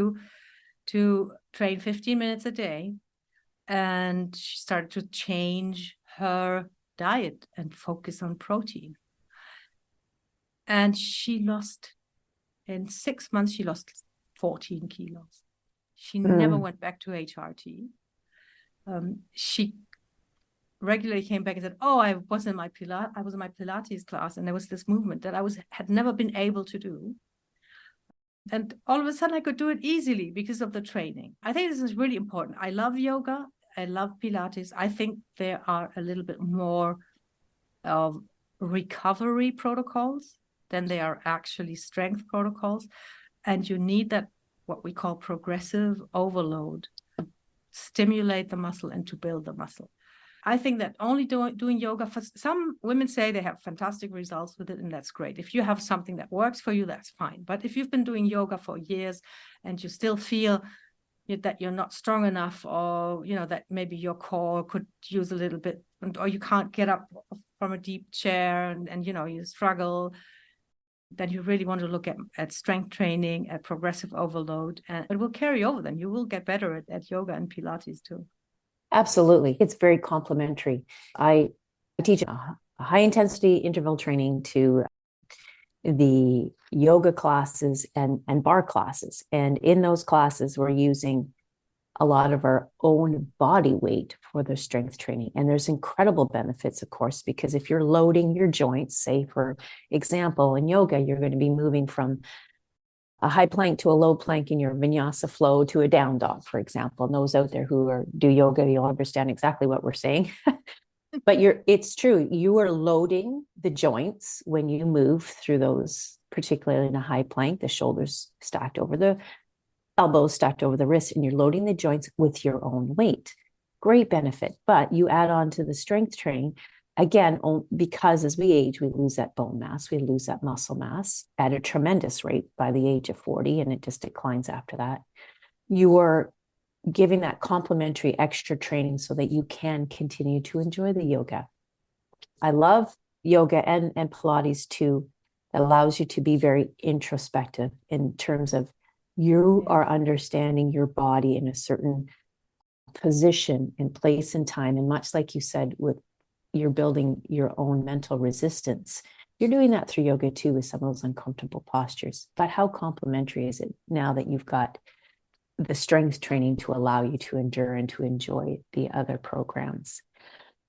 to train 15 minutes a day, and she started to change her diet and focus on protein. And in 6 months, she lost 14 kilos. She never went back to HRT. She regularly came back and said, I was in my Pilates class, and there was this movement that I had never been able to do. And all of a sudden I could do it easily because of the training. I think this is really important. I love yoga. I love Pilates. I think there are a little bit more of recovery protocols than they are actually strength protocols. And you need that, what we call progressive overload, to stimulate the muscle and to build the muscle. I think that only doing yoga, for some women say they have fantastic results with it, and that's great. If you have something that works for you, that's fine. But if you've been doing yoga for years and you still feel that you're not strong enough, or that maybe your core could use a little bit, or you can't get up from a deep chair and you struggle, then you really want to look at strength training, at progressive overload, and it will carry over. Then you will get better at yoga and Pilates too. Absolutely. It's very complementary. I teach a high intensity interval training to the yoga classes and bar classes. And in those classes, we're using a lot of our own body weight for the strength training. And there's incredible benefits, of course, because if you're loading your joints, say, for example, in yoga, you're going to be moving from a high plank to a low plank in your vinyasa flow to a down dog, for example. And those out there who do yoga, you'll understand exactly what we're saying. But it's true. You are loading the joints when you move through those, particularly in a high plank, the shoulders stacked over the elbows, stacked over the wrists, and you're loading the joints with your own weight. Great benefit. But you add on to the strength training, again, because as we age, we lose that bone mass, we lose that muscle mass at a tremendous rate by the age of 40, and it just declines after that. You are giving that complementary extra training so that you can continue to enjoy the yoga. I love yoga and Pilates too. It allows you to be very introspective in terms of you are understanding your body in a certain position and place and time. And much like you said, you're building your own mental resistance. You're doing that through yoga too, with some of those uncomfortable postures. But how complementary is it now that you've got the strength training to allow you to endure and to enjoy the other programs?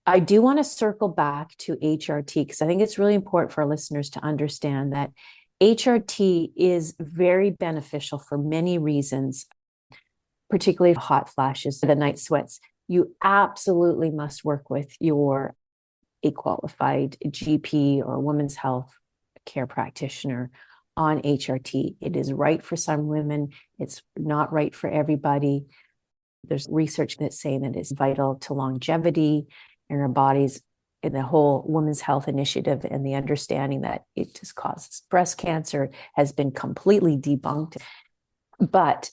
I do want to circle back to HRT because I think it's really important for our listeners to understand that HRT is very beneficial for many reasons, particularly hot flashes, the night sweats. You absolutely must work with a qualified GP or women's health care practitioner on HRT. It is right for some women. It's not right for everybody. There's research that's saying that it's vital to longevity in our bodies, in the whole women's health initiative, and the understanding that it just causes breast cancer has been completely debunked. But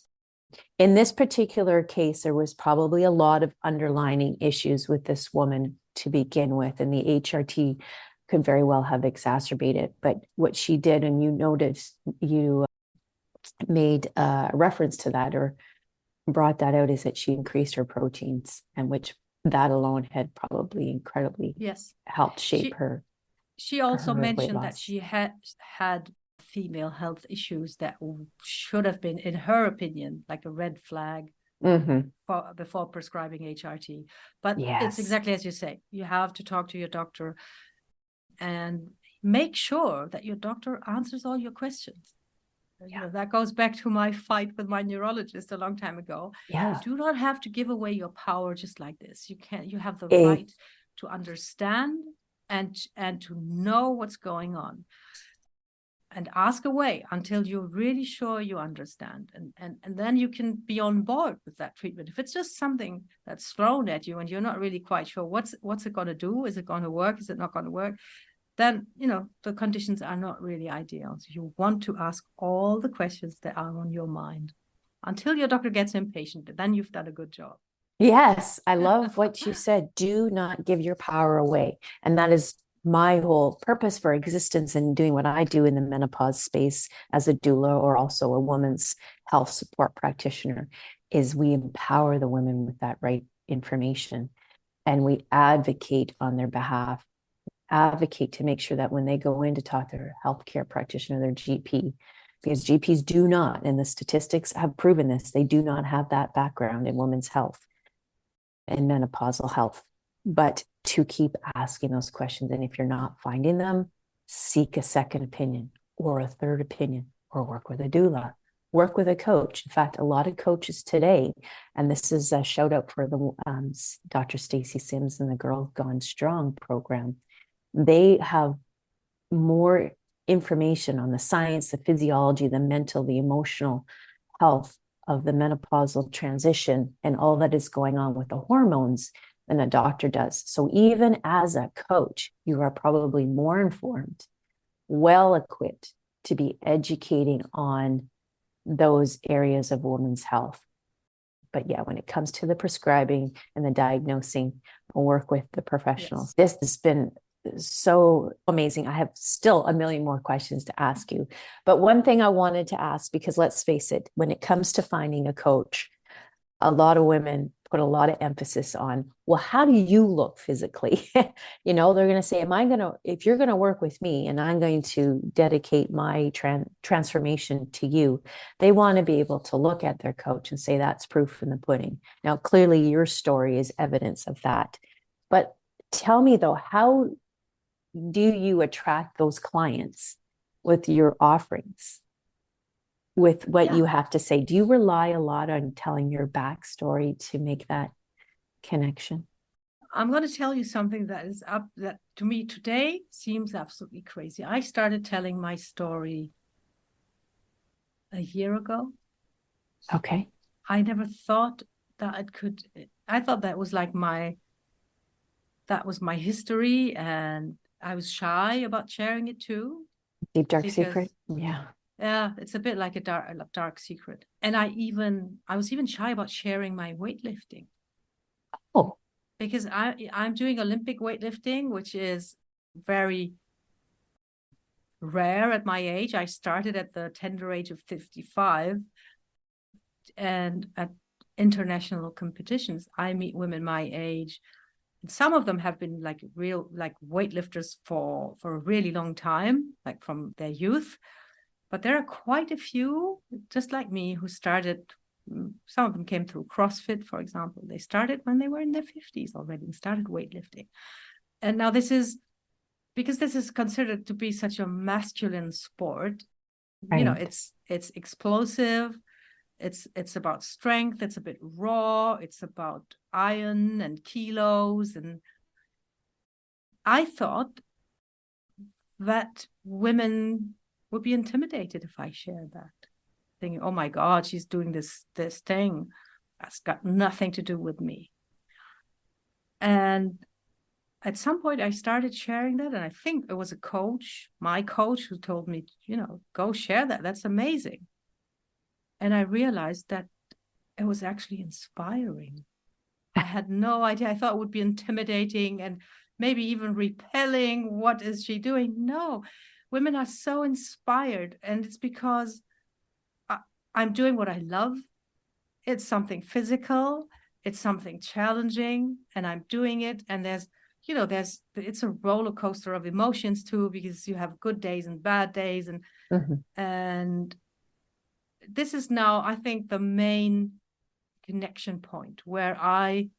in this particular case, there was probably a lot of underlying issues with this woman to begin with, and the HRT could very well have exacerbated. But what she did, and you noticed, you made a reference to that or brought that out, is that she increased her proteins, and which that alone had probably incredibly helped shape her. She also her mentioned that she had female health issues that should have been, in her opinion, like a red flag before prescribing HRT. But it's exactly as you say, you have to talk to your doctor and make sure that your doctor answers all your questions. You know, that goes back to my fight with my neurologist a long time ago. You do not have to give away your power just like this. You have the right to understand and to know what's going on, and ask away until you're really sure you understand. And then you can be on board with that treatment. If it's just something that's thrown at you and you're not really quite sure what's it going to do, is it going to work, is it not going to work, then, you know, the conditions are not really ideal. So you want to ask all the questions that are on your mind until your doctor gets impatient. Then you've done a good job. Yes, I love what you said. Do not give your power away. And that is my whole purpose for existence and doing what I do in the menopause space as a doula, or also a women's health support practitioner, is we empower the women with that right information, and we advocate on their behalf. Advocate to make sure that when they go in to talk to their healthcare practitioner, their GP, because GPs do not, and the statistics have proven this, they do not have that background in women's health and menopausal health, but to keep asking those questions. And if you're not finding them, seek a second opinion or a third opinion, or work with a doula, work with a coach. In fact, a lot of coaches today, and this is a shout out for the Dr. Stacy Sims and the Girl Gone Strong program. They have more information on the science, the physiology, the mental, the emotional health of the menopausal transition and all that is going on with the hormones than a doctor does. So even as a coach, you are probably more informed, well equipped to be educating on those areas of women's health. But yeah, when it comes to the prescribing and the diagnosing, I'll work with the professionals. This has been so amazing. I have still a million more questions to ask you. But one thing I wanted to ask, because let's face it, when it comes to finding a coach, a lot of women put a lot of emphasis on, well, how do you look physically? You know, they're going to say, if you're going to work with me and I'm going to dedicate my transformation to you, they want to be able to look at their coach and say, that's proof in the pudding. Now, clearly your story is evidence of that. But tell me though, how do you attract those clients with your offerings, with what you have to say? Do you rely a lot on telling your backstory to make that connection? I'm going to tell you something that to me today seems absolutely crazy. I started telling my story a year ago. Okay. I never thought that I thought that was my history, and I was shy about sharing it too. Deep dark secret. Yeah, it's a bit like a dark secret. And I was even shy about sharing my weightlifting. Oh. Because I'm doing Olympic weightlifting, which is very rare at my age. I started at the tender age of 55, and at international competitions, I meet women my age. Some of them have been like weightlifters for a really long time, like from their youth. But there are quite a few, just like me, who started. Some of them came through CrossFit, for example. They started when they were in their 50s already and started weightlifting. And now because this is considered to be such a masculine sport, right. You know, it's explosive. It's about strength. It's a bit raw. It's about iron and kilos. And I thought that women would be intimidated if I shared that, thinking, oh my God, she's doing this thing that's got nothing to do with me. And at some point I started sharing that, and I think it was a coach, my coach, who told me, go share that. That's amazing. And I realized that it was actually inspiring. I had no idea. I thought it would be intimidating and maybe even repelling. What is she doing? No, women are so inspired, and it's because I'm doing what I love. It's something physical, it's something challenging, and I'm doing it. And it's a roller coaster of emotions too, because you have good days and bad days. And this is now, I think, the main connection point where I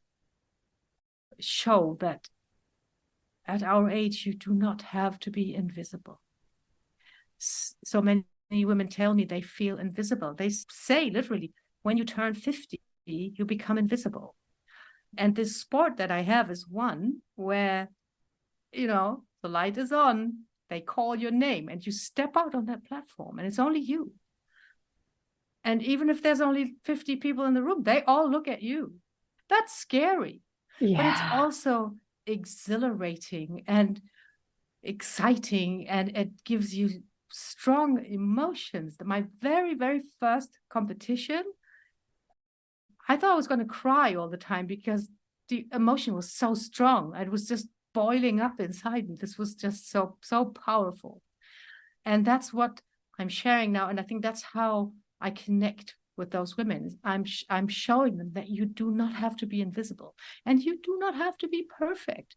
show that at our age, you do not have to be invisible. So many women tell me they feel invisible. They say literally, when you turn 50, you become invisible. And this sport that I have is one where, the light is on, they call your name, and you step out on that platform, and it's only you. And even if there's only 50 people in the room, they all look at you. That's scary. Yeah. But it's also exhilarating and exciting, and it gives you strong emotions. My very, very first competition, I thought I was going to cry all the time because the emotion was so strong. It was just boiling up inside me. This was just so powerful. And that's what I'm sharing now. And I think that's how I connect with those women. I'm showing them that you do not have to be invisible, and you do not have to be perfect.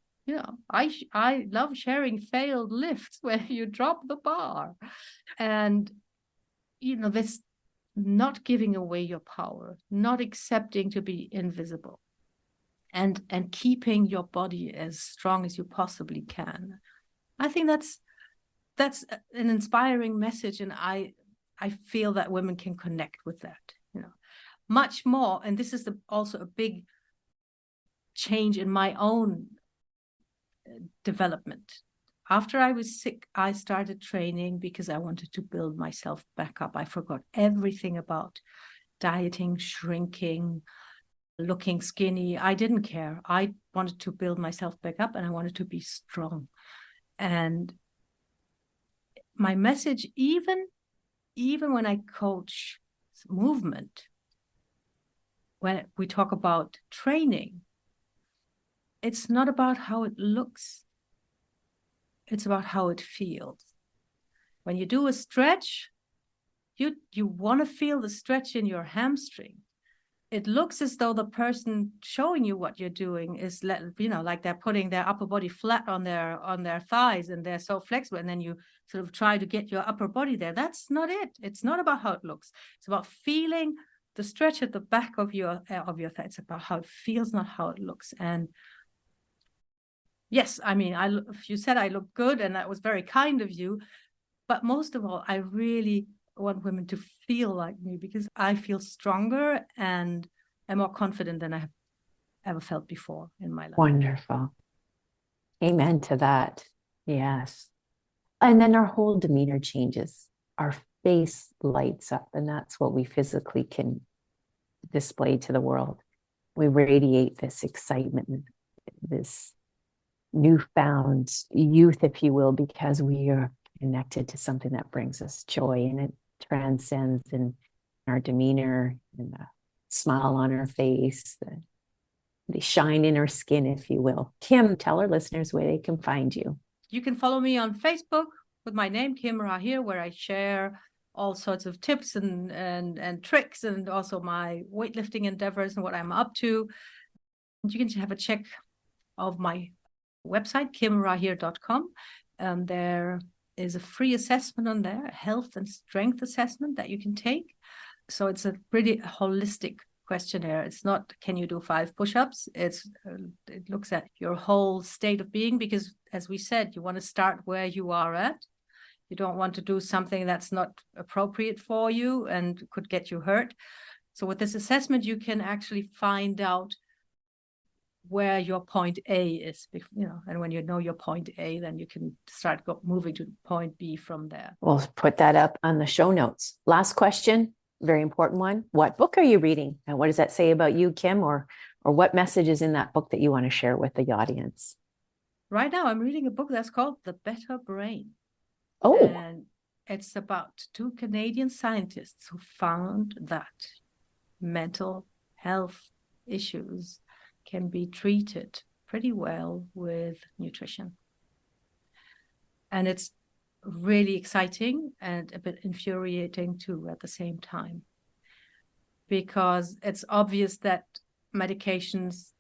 I love sharing failed lifts where you drop the bar, and this not giving away your power, not accepting to be invisible, and keeping your body as strong as you possibly can. I think that's an inspiring message, and I feel that women can connect with that, much more. And this is also a big change in my own development. After I was sick, I started training because I wanted to build myself back up. I forgot everything about dieting, shrinking, looking skinny. I didn't care. I wanted to build myself back up, and I wanted to be strong. And my message, even when I coach movement, when we talk about training, it's not about how it looks. It's about how it feels. When you do a stretch, you want to feel the stretch in your hamstring. It looks as though the person showing you what you're doing is, like they're putting their upper body flat on their thighs, and they're so flexible, and then you sort of try to get your upper body there. That's not it. It's not about how it looks. It's about feeling the stretch at the back of your thigh. It's about how it feels, not how it looks. And yes, I mean, you said I look good, and that was very kind of you. But most of all, I really want women to feel like me, because I feel stronger and I'm more confident than I have ever felt before in my life. Wonderful. Amen to that. Yes. And then our whole demeanor changes. Our face lights up, and that's what we physically can display to the world. We radiate this excitement, this newfound youth, if you will, because we are connected to something that brings us joy, and it transcends in our demeanor and the smile on our face, the shine in our skin, if you will. Kim, tell our listeners where they can find you. You can follow me on Facebook with my name, Kim Rahir, where I share all sorts of tips and tricks, and also my weightlifting endeavors and what I'm up to. You can have a check of my website, kimrahir.com. There is a free assessment on there, a health and strength assessment that you can take. So it's a pretty holistic questionnaire. It's not, can you do 5 push-ups? It looks at your whole state of being, because as we said, you want to start where you are at. You don't want to do something that's not appropriate for you and could get you hurt. So with this assessment, you can actually find out where your point A is, and when you know your point A, then you can start moving to point B from there. We'll put that up on the show notes. Last question, very important one. What book are you reading? And what does that say about you, Kim, or what message is in that book that you want to share with the audience? right now I'm reading a book that's called The Better Brain. Oh, And it's about two Canadian scientists who found that mental health issues can be treated pretty well with nutrition. And it's really exciting and a bit infuriating too at the same time, because it's obvious that medications,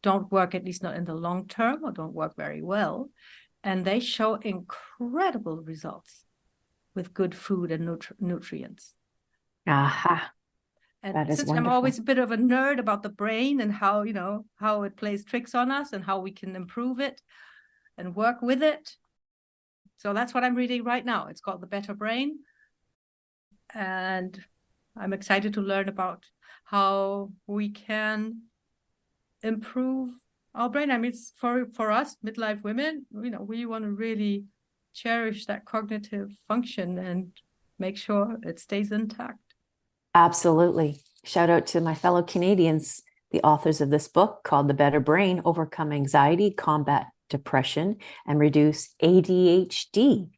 don't work, at least not in the long term, or don't work very well. And they show incredible results with good food and nutrients. aha. And That is since I'm wonderful. always a bit of a nerd about the brain and how, how it plays tricks on us and how we can improve it and work with it. So that's what I'm reading right now. It's called The Better Brain. And I'm excited to learn about how we can improve our brain. I mean, it's for us midlife women, we want to really cherish that cognitive function and make sure it stays intact. Absolutely. Shout out to my fellow Canadians, the authors of this book called The Better Brain: Overcome Anxiety, Combat Depression, and Reduce ADHD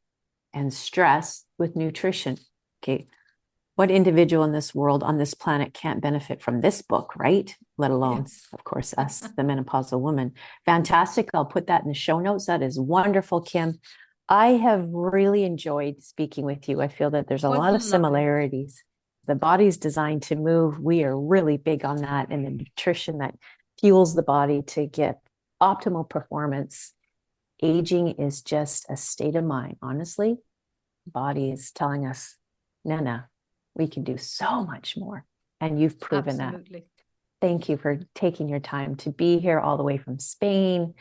and Stress with Nutrition. Okay. What individual in this world, on this planet, can't benefit from this book, right? Let alone, Yes. of course, us, the menopausal woman. Fantastic. I'll put that in the show notes. That is wonderful, Kim. I have really enjoyed speaking with you. I feel that there's a Was lot of lovely. similarities. The body's designed to move. We are really big on that, and the nutrition that fuels the body to get optimal performance. Aging is just a state of mind. Honestly, the body is telling us, no, we can do so much more. And you've proven Absolutely. that. Thank you for taking your time to be here all the way from Spain.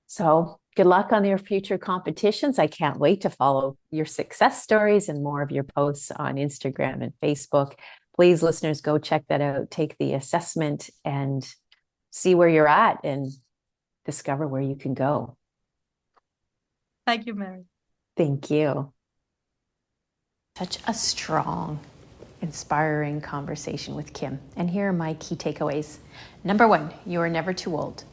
So good luck on your future competitions. I can't wait to follow your success stories and more of your posts on Instagram and Facebook. Please, listeners, go check that out. Take the assessment and see where you're at and discover where you can go. Thank you, Mary. Thank you. Such a strong, inspiring conversation with Kim. And here are my key takeaways. Number 1, you are never too old,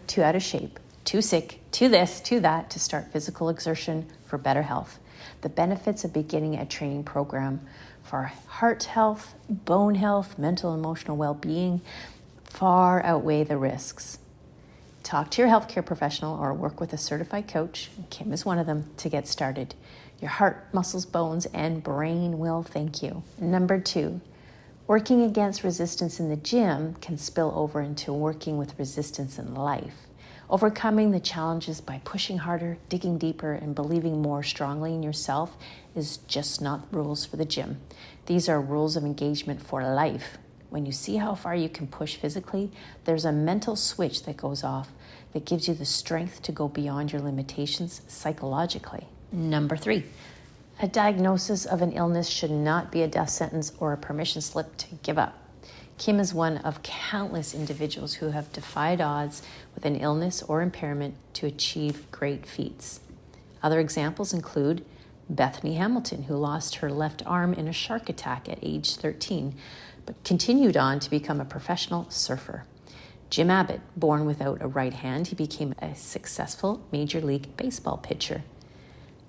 too out of shape, too sick, too this, too that to start physical exertion for better health. The benefits of beginning a training program for heart health, bone health, mental and emotional well-being far outweigh the risks. Talk to your healthcare professional or work with a certified coach, Kim is one of them, to get started. Your heart, muscles, bones, and brain will thank you. Number 2, working against resistance in the gym can spill over into working with resistance in life. Overcoming the challenges by pushing harder, digging deeper, and believing more strongly in yourself is just not rules for the gym. These are rules of engagement for life. When you see how far you can push physically, there's a mental switch that goes off that gives you the strength to go beyond your limitations psychologically. Number 3, a diagnosis of an illness should not be a death sentence or a permission slip to give up. Kim is one of countless individuals who have defied odds with an illness or impairment to achieve great feats. Other examples include Bethany Hamilton, who lost her left arm in a shark attack at age 13, but continued on to become a professional surfer. Jim Abbott, born without a right hand, he became a successful Major League Baseball pitcher.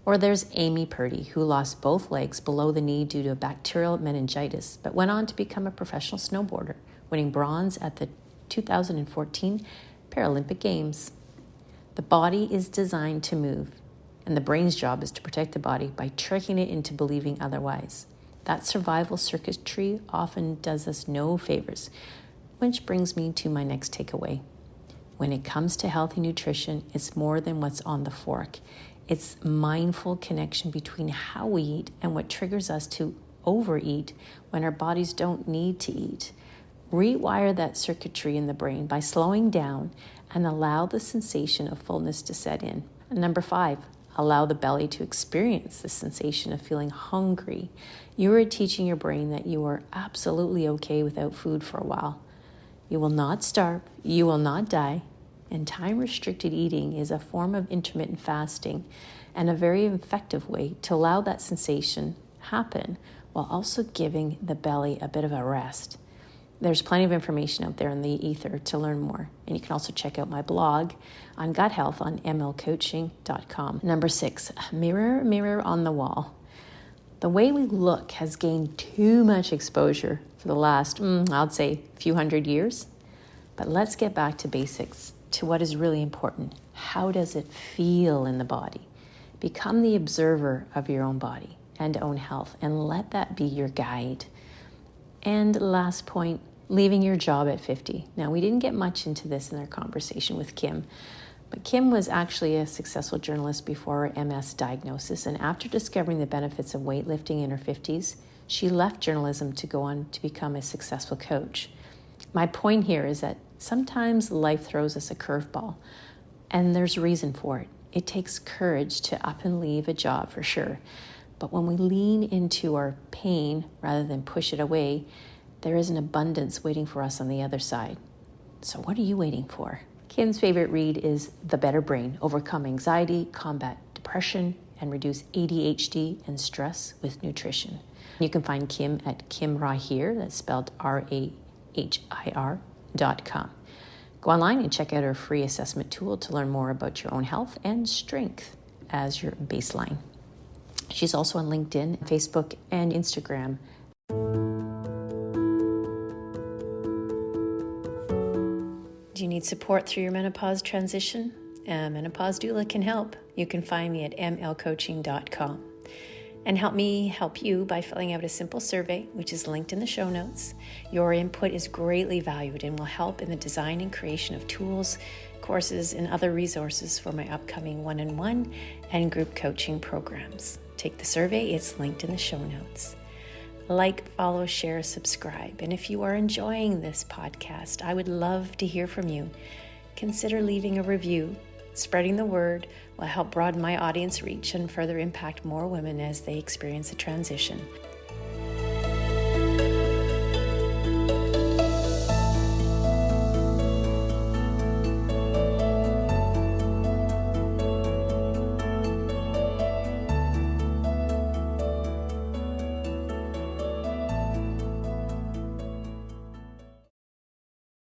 Or there's Amy Purdy, who lost both legs below the knee due to bacterial meningitis, but went on to become a professional snowboarder, winning bronze at the 2014 Paralympic Games. The body is designed to move, and the brain's job is to protect the body by tricking it into believing otherwise. That survival circuitry often does us no favors, which brings me to my next takeaway. When it comes to healthy nutrition, it's more than what's on the fork. It's mindful connection between how we eat and what triggers us to overeat when our bodies don't need to eat. Rewire that circuitry in the brain by slowing down and allow the sensation of fullness to set in. Number 5, allow the belly to experience the sensation of feeling hungry. You are teaching your brain that you are absolutely okay without food for a while. You will not starve, you will not die, and time-restricted eating is a form of intermittent fasting and a very effective way to allow that sensation happen while also giving the belly a bit of a rest. There's plenty of information out there in the ether to learn more. And you can also check out my blog on gut health on mlcoaching.com. Number 6, mirror, mirror on the wall. The way we look has gained too much exposure for the last, I'd say, few hundred years. But let's get back to basics, to what is really important. How does it feel in the body? Become the observer of your own body and own health, and let that be your guide. And last point, leaving your job at 50. Now, we didn't get much into this in our conversation with Kim, but Kim was actually a successful journalist before her MS diagnosis, and after discovering the benefits of weightlifting in her 50s, she left journalism to go on to become a successful coach. My point here is that sometimes life throws us a curveball, and there's a reason for it. It takes courage to up and leave a job for sure, but when we lean into our pain rather than push it away, there is an abundance waiting for us on the other side. So what are you waiting for? Kim's favorite read is The Better Brain: Overcome Anxiety, Combat Depression, and Reduce ADHD and Stress with Nutrition. You can find Kim at Kim Rahir, that's spelled RAHIR.com. Go online and check out our free assessment tool to learn more about your own health and strength as your baseline. She's also on LinkedIn, Facebook, and Instagram. Do you need support through your menopause transition? A menopause doula can help. You can find me at mlcoaching.com. And help me help you by filling out a simple survey, which is linked in the show notes. Your input is greatly valued and will help in the design and creation of tools, courses, and other resources for my upcoming one-on-one and group coaching programs. Take the survey, it's linked in the show notes. Like, follow, share, subscribe. And if you are enjoying this podcast, I would love to hear from you. Consider leaving a review. Spreading the word will help broaden my audience reach and further impact more women as they experience a transition.